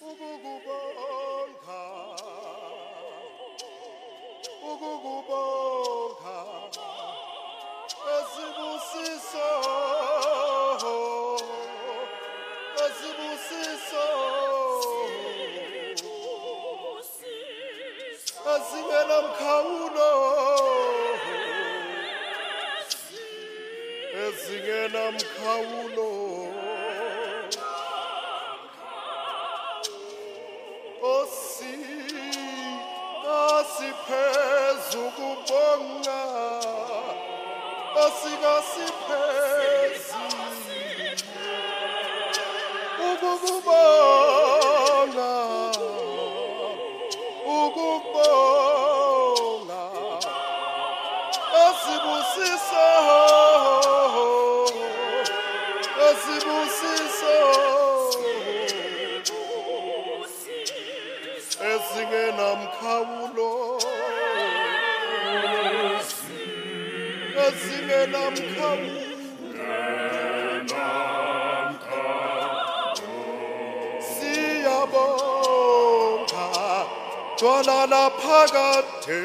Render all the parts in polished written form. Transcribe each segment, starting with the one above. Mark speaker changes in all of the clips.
Speaker 1: ukukubonga ukukubonga asibusiso asibusiso asingena mkhawulo asingena mkhawulo asiphezu kubonga asingasiphezi ukukubonga ukubonga asibusiso asibusiso esingena mkhawulo esingena mkhawulo siyabonga twalala phakade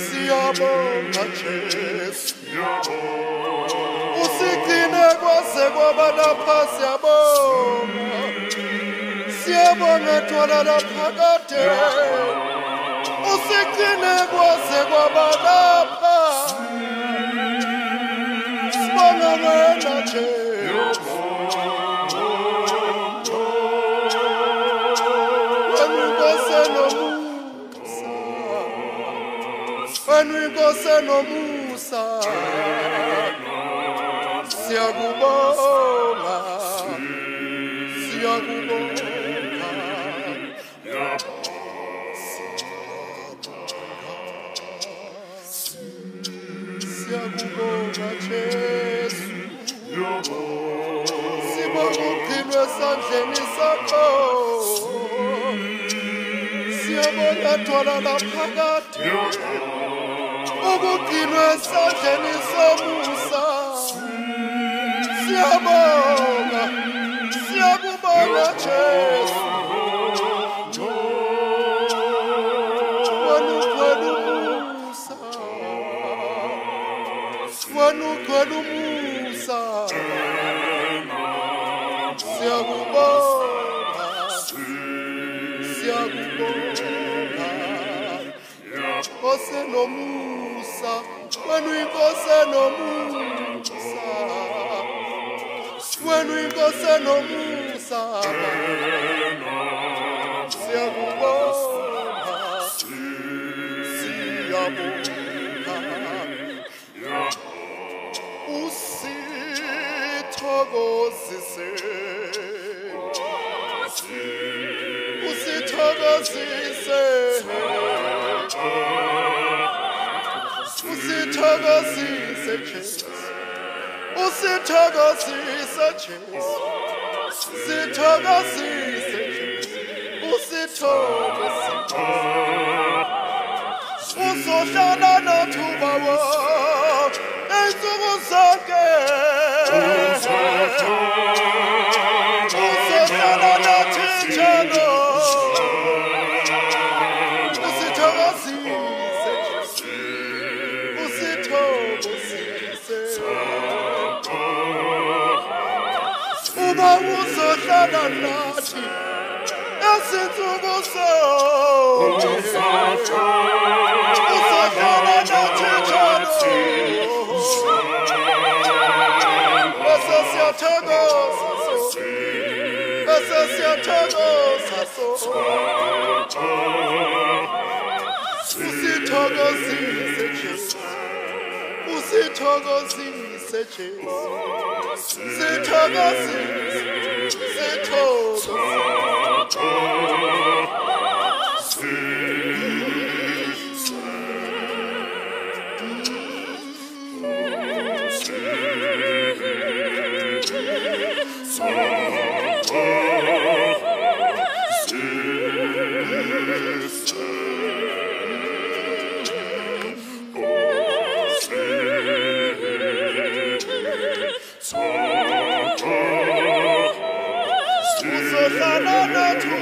Speaker 1: siyabonga Jesu usigcine kwaze kwaba lapha siyabonga siyabonga twalala phakade usigcine kwaze kwaba lapha sibonga wena Jesu Enwikose nomusa siyakubonga siyakubonga siyakubonga Jesu sibonga ugcinwe esandleni sakho siyabonga twalala phakade ukugcinwe esandleni somusa siyabonga siyakubonga Jesu wena ugcwele umusa wena ugcwele umusa siyakubonga siyakubonga Nkose nomusa wena uyinkosi nomusa wena uyinkosi nomusa siyakubonga siyabonga usithokozise usithokozise usithokozise Jesu usithokozise Jesu usithokozise Jesu usithokozise uzohlala nathuba ensuku zonke uzohlala nathi njalo uba uzohlala nathi ezinsuku zonke uzohlala nathi njalo bese siyathokoza usithokozise Jesu usithokozise Jesu sithokozise Osanana tu